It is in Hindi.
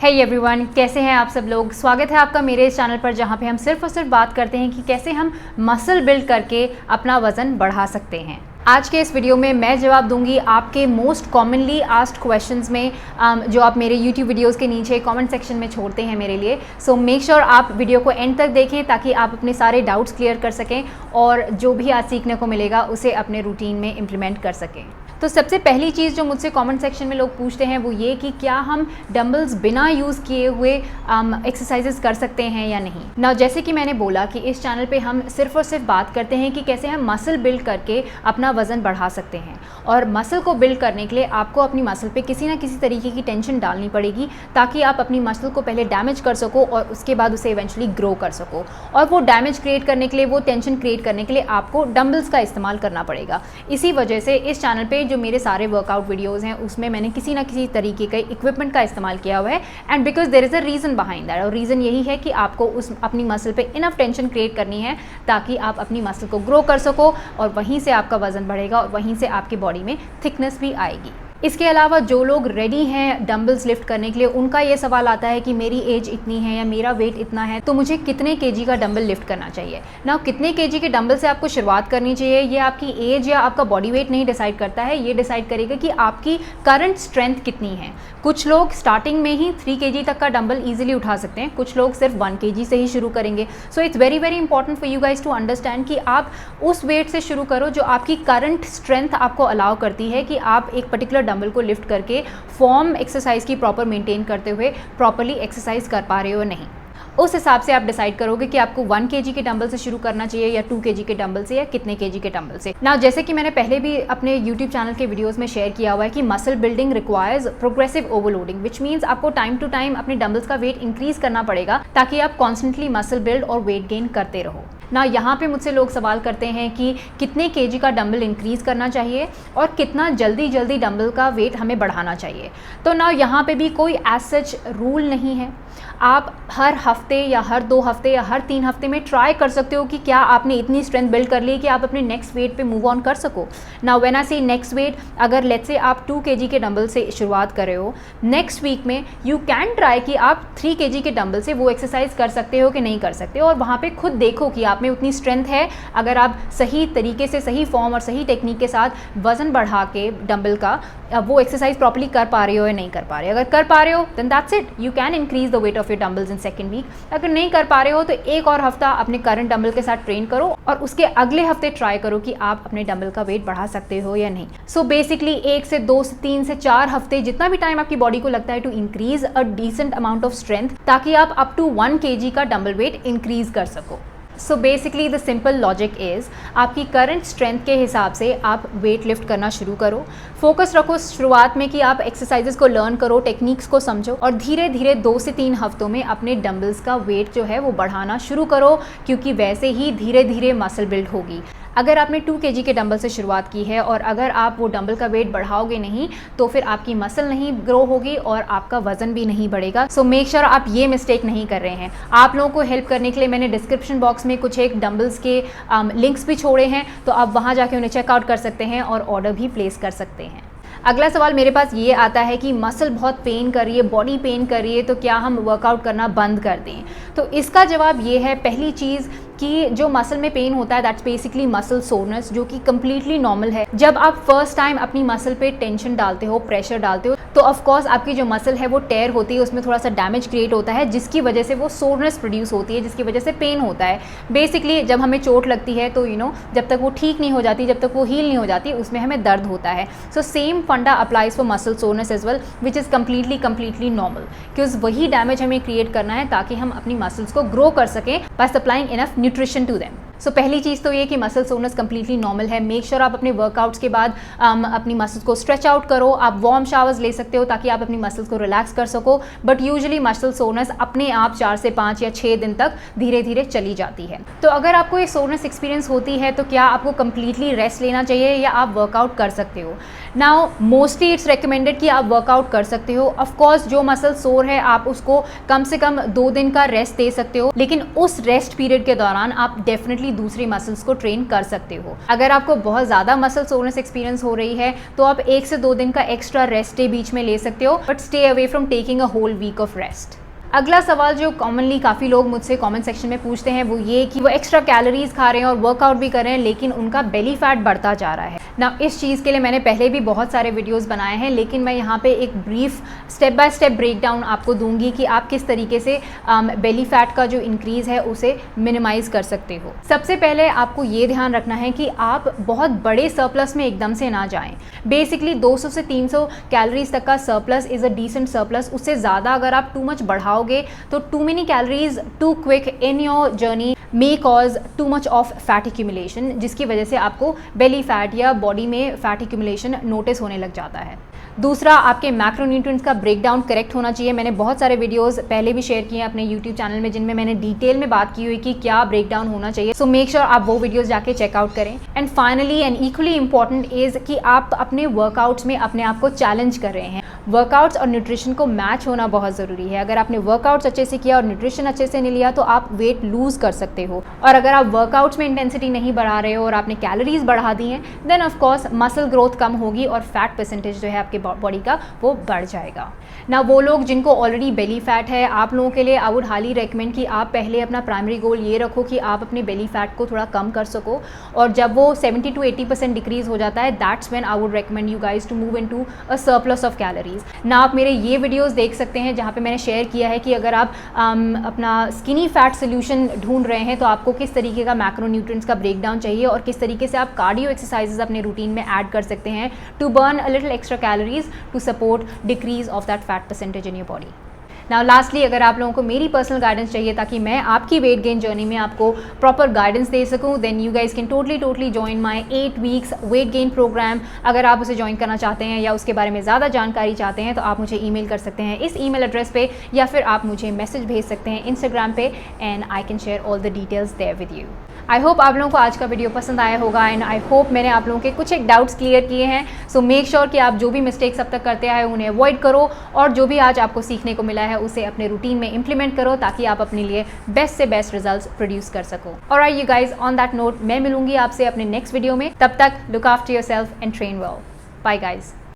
Hey everyone, कैसे हैं आप सब लोग। स्वागत है आपका मेरे इस चैनल पर जहां पे हम सिर्फ और सिर्फ बात करते हैं कि कैसे हम मसल बिल्ड करके अपना वज़न बढ़ा सकते हैं। आज के इस वीडियो में मैं जवाब दूंगी आपके मोस्ट कॉमनली आस्क्ड क्वेश्चंस में जो आप मेरे YouTube वीडियोस के नीचे कमेंट सेक्शन में छोड़ते हैं मेरे लिए। सो मेक श्योर आप वीडियो को एंड तक देखें ताकि आप अपने सारे डाउट्स क्लियर कर सकें और जो भी आज सीखने को मिलेगा उसे अपने रूटीन में इम्प्लीमेंट कर सकें। तो सबसे पहली चीज़ जो मुझसे कमेंट सेक्शन में लोग पूछते हैं वो ये कि क्या हम डंबल्स बिना यूज़ किए हुए एक्सरसाइजेस कर सकते हैं या नहीं। ना जैसे कि मैंने बोला कि इस चैनल पे हम सिर्फ और सिर्फ बात करते हैं कि कैसे हम मसल बिल्ड करके अपना वज़न बढ़ा सकते हैं, और मसल को बिल्ड करने के लिए आपको अपनी मसल पे किसी ना किसी तरीके की टेंशन डालनी पड़ेगी ताकि आप अपनी मसल को पहले डैमेज कर सको और उसके बाद उसे इवेंचुअली ग्रो कर सको। और वो डैमेज क्रिएट करने के लिए, वो टेंशन क्रिएट करने के लिए आपको डंबल्स का इस्तेमाल करना पड़ेगा। इसी वजह से इस चैनल पे जो मेरे सारे वर्कआउट वीडियोस हैं उसमें मैंने किसी ना किसी तरीके का इक्विपमेंट का इस्तेमाल किया हुआ है, and because there is a reason behind that. और रीज़न यही है कि आपको उस अपनी मसल पे इनफ टेंशन क्रिएट करनी है ताकि आप अपनी मसल को ग्रो कर सको और वहीं से आपका वजन बढ़ेगा और वहीं से आपकी बॉडी में थिकनेस भी आएगी। इसके अलावा जो लोग रेडी हैं डंबल्स लिफ्ट करने के लिए, उनका ये सवाल आता है कि मेरी एज इतनी है या मेरा वेट इतना है तो मुझे कितने केजी का डंबल लिफ्ट करना चाहिए। ना कितने केजी के डंबल से आपको शुरुआत करनी चाहिए ये आपकी एज या आपका बॉडी वेट नहीं डिसाइड करता है, ये डिसाइड करेगा कि आपकी करंट स्ट्रेंथ कितनी है। कुछ लोग स्टार्टिंग में ही 3 केजी तक का डंबल ईजिली उठा सकते हैं, कुछ लोग सिर्फ 1 केजी से ही शुरू करेंगे। So it's very very important for you guys to understand कि आप उस वेट से शुरू करो जो आपकी करंट स्ट्रेंथ आपको अलाउ करती है कि आप एक पर्टिकुलर डंबल को लिफ्ट करके फॉर्म एक्सरसाइज की प्रॉपर मेंटेन करते हुए प्रॉपर्ली एक्सरसाइज कर पा रहे हो नहीं। उस हिसाब से आप डिसाइड करोगे कि आपको 1 केजी के डंबल से शुरू करना चाहिए या 2 केजी के डंबल से या कितने केजी के डंबल से। ना जैसे कि मैंने पहले भी अपने YouTube चैनल के वीडियोस में शेयर किया हुआ है कि muscle building requires progressive overloading, which means आपको टाइम टू टाइम अपने डंबल्स का वेट इंक्रीज करना पड़ेगा ताकि आप कॉन्स्टेंटली मसल बिल्ड और वेट गेन करते रहो। ना यहाँ पे मुझसे लोग सवाल करते हैं कि कितने केजी का डंबल इंक्रीज करना चाहिए और कितना जल्दी जल्दी डंबल का वेट हमें बढ़ाना चाहिए। तो ना यहाँ पे भी कोई एज सच रूल नहीं है। आप हर हफ्ते या हर 2 हफ्ते या हर 3 हफ्ते में ट्राई कर सकते हो कि क्या आपने इतनी स्ट्रेंथ बिल्ड कर ली कि आप अपने नेक्स्ट वेट पे मूव ऑन कर सको। नाउ व्हेन आई से नेक्स्ट वेट, अगर लेट्स से आप 2 केजी के डंबल से शुरुआत कर रहे हो, नेक्स्ट वीक में यू कैन ट्राई कि आप 3 केजी के डंबल से वो एक्सरसाइज कर सकते हो कि नहीं कर सकते हो, और वहाँ पे खुद देखो कि आप में उतनी स्ट्रेंथ है। अगर आप सही तरीके से, सही फॉर्म और सही टेक्निक के साथ वजन बढ़ा के डंबल का वो एक्सरसाइज प्रॉपर्ली कर पा रहे हो या नहीं कर पा रहे हो। अगर कर पा रहे हो then that's it, you can increase the weight of your dumbbells in second week. अगर नहीं कर पा रहे हो तो एक और हफ्ता अपने करंट डंबल के साथ ट्रेन करो और उसके अगले हफ्ते ट्राई करो कि आप अपने डंबल का वेट बढ़ा सकते हो या नहीं। सो बेसिकली 1 से 2 से 3 से 4 हफ्ते, जितना भी टाइम आपकी बॉडी को लगता है to increase a decent amount of strength ताकि आप अप टू 1 केजी का डंबल वेट इंक्रीज कर सको। So basically the simple logic is आपकी करंट स्ट्रेंथ के हिसाब से आप वेट लिफ्ट करना शुरू करो। फोकस रखो शुरुआत में कि आप एक्सरसाइजेस को लर्न करो, टेक्निक्स को समझो और धीरे धीरे 2 से 3 हफ्तों में अपने डंबल्स का वेट जो है वो बढ़ाना शुरू करो, क्योंकि वैसे ही धीरे धीरे मसल बिल्ड होगी। अगर आपने 2 केजी के डंबल से शुरुआत की है और अगर आप वो डंबल का वेट बढ़ाओगे नहीं तो फिर आपकी मसल नहीं ग्रो होगी और आपका वजन भी नहीं बढ़ेगा। सो मेक श्योर आप ये मिस्टेक नहीं कर रहे हैं। आप लोगों को हेल्प करने के लिए मैंने डिस्क्रिप्शन बॉक्स में कुछ एक डंबल्स के लिंक्स भी छोड़े हैं, तो आप वहाँ जाके उन्हें चेकआउट कर सकते हैं और ऑर्डर भी प्लेस कर सकते हैं। अगला सवाल मेरे पास ये आता है कि मसल बहुत पेन कर रही है, बॉडी पेन कर रही है, तो क्या हम वर्कआउट करना बंद कर दें। तो इसका जवाब ये है, पहली चीज़ कि जो मसल में पेन होता है दैट्स बेसिकली मसल सोरनेस, जो कि कम्प्लीटली नॉर्मल है। जब आप फर्स्ट टाइम अपनी मसल पे टेंशन डालते हो, प्रेशर डालते हो, तो ऑफकोर्स आपकी जो मसल है वो टेयर होती है, उसमें थोड़ा सा डैमेज क्रिएट होता है जिसकी वजह से वो सोरनेस प्रोड्यूस होती है, जिसकी वजह से पेन होता है। बेसिकली जब हमें चोट लगती है तो जब तक वो ठीक नहीं हो जाती, जब तक वो हील नहीं हो जाती, उसमें हमें दर्द होता है। So same funda applies for muscle soreness as well, which is completely normal, क्योंकि वही डैमेज हमें क्रिएट करना है ताकि हम अपनी मसल्स को ग्रो कर सकें by supplying enough nutrition to them. So पहली चीज़ तो ये कि मसल सोरनेस कम्प्लीटली नॉर्मल है। मेक श्योर आप अपने वर्कआउट्स के बाद अपनी मसल्स को स्ट्रेच आउट करो। आप वार्म शावर्स ले सकते हो ताकि आप अपनी मसल्स को रिलैक्स कर सको, बट यूजुअली मसल सोरनेस अपने आप 4 से 5 या 6 दिन तक धीरे धीरे चली जाती है। तो अगर आपको ये सोरनेस एक्सपीरियंस होती है तो क्या आपको कम्प्लीटली रेस्ट लेना चाहिए या आप वर्कआउट कर सकते हो। नाउ मोस्टली इट्स रिकमेंडेड कि आप वर्कआउट कर सकते हो। ऑफकोर्स जो मसल सोर है आप उसको कम से कम 2 दिन का रेस्ट दे सकते हो, लेकिन उस रेस्ट पीरियड के दौरान आप डेफिनेटली दूसरी मसल्स को ट्रेन कर सकते हो। अगर आपको बहुत ज़्यादा मसल सोरनेस एक्सपीरियंस हो रही है तो आप 1 से 2 दिन का एक्स्ट्रा रेस्ट डे बीच में ले सकते हो, but stay away from taking a whole week of rest. अगला सवाल जो कॉमनली काफ़ी लोग मुझसे कमेंट सेक्शन में पूछते हैं वो ये कि वो एक्स्ट्रा कैलोरीज खा रहे हैं और वर्कआउट भी कर रहे हैं लेकिन उनका बेली फैट बढ़ता जा रहा है ना। इस चीज़ के लिए मैंने पहले भी बहुत सारे वीडियोस बनाए हैं, लेकिन मैं यहाँ पे एक brief step by step breakdown आपको दूंगी कि आप किस तरीके से बेली फैट का जो इंक्रीज़ है उसे मिनिमाइज़ कर सकते हो। सबसे पहले आपको ये ध्यान रखना है कि आप बहुत बड़े सरप्लस में एकदम से ना जाएँ। बेसिकली 200 से 300 कैलोरीज तक का surplus is a decent surplus. उससे ज़्यादा अगर आप टू मच बढ़ाओ तो too many calories too quick in your journey may cause too much of fat accumulation, जिसकी वजह से आपको belly fat या बॉडी में fat accumulation नोटिस होने लग जाता है। दूसरा, आपके मैक्रोन्यूट्रिएंट्स का ब्रेकडाउन करेक्ट होना चाहिए। मैंने बहुत सारे वीडियोस पहले भी शेयर किए हैं अपने यूट्यूब चैनल में जिनमें मैंने डिटेल में बात की हुई कि क्या ब्रेकडाउन होना चाहिए। सो मेक श्योर आप वो वीडियोस जाके चेकआउट करें। And finally and equally important is कि आप अपने वर्कआउट्स में अपने आप को चैलेंज कर रहे हैं। वर्कआउट्स और न्यूट्रिशन को मैच होना बहुत ज़रूरी है। अगर आपने वर्कआउट्स अच्छे से किया और न्यूट्रिशन अच्छे से नहीं लिया तो आप वेट लूज़ कर सकते हो, और अगर आप वर्कआउट्स में इंटेंसिटी नहीं बढ़ा रहे हो और आपने कैलोरीज बढ़ा दी हैं देन ऑफकोर्स मसल ग्रोथ कम होगी और फैट परसेंटेज जो है आपके बॉडी का वो बढ़ जाएगा ना। वो लोग जिनको ऑलरेडी बेली फैट है, आप लोगों के लिए आई वुड हाईली रेकमेंड कि आप पहले अपना प्राइमरी गोल ये रखो कि आप अपने बेली फैट को थोड़ा कम कर सको, और जब वो 70 to 80% डिक्रीज हो जाता है that's when I would recommend you guys to move into a surplus of calories. ना आप मेरे ये वीडियोस देख सकते हैं जहाँ पे मैंने शेयर किया है कि अगर आप अपना स्किनी फैट सोल्यूशन ढूंढ रहे हैं तो आपको किस तरीके का मैक्रोन्यूट्रिएंट्स का ब्रेकडाउन चाहिए और किस तरीके से आप कार्डियो एक्सरसाइजेज अपने रूटीन में ऐड कर सकते हैं to burn a little extra calories to support decrease of that fat percentage in your body. Now lastly, अगर आप लोगों को मेरी पर्सनल गाइडेंस चाहिए ताकि मैं आपकी वेट गेन जर्नी में आपको प्रॉपर गाइडेंस दे सकूं, then you guys can totally join my 8 weeks weight gain program. अगर आप उसे ज्वाइन करना चाहते हैं या उसके बारे में ज़्यादा जानकारी चाहते हैं तो आप मुझे ईमेल कर सकते हैं इस ईमेल एड्रेस पे, या फिर आप मुझे मैसेज भेज सकते हैं इंस्टाग्राम पे and I can share all the details there with you. I hope आप लोगों को आज का वीडियो पसंद आया होगा एंड आई होप मैंने आप लोगों के कुछ एक डाउट्स क्लियर किए हैं। सो मेक श्योर कि आप जो भी मिस्टेक्स अब तक करते आए उन्हें अवॉइड करो, और जो भी आज आपको सीखने को मिला है उसे अपने रूटीन में इंप्लीमेंट करो ताकि आप अपने लिए बेस्ट से बेस्ट रिजल्ट्स प्रोड्यूस कर सको। और you guys on that note मैं मिलूंगी आपसे अपने नेक्स्ट वीडियो में। तब तक look after yourself and train well. Bye guys.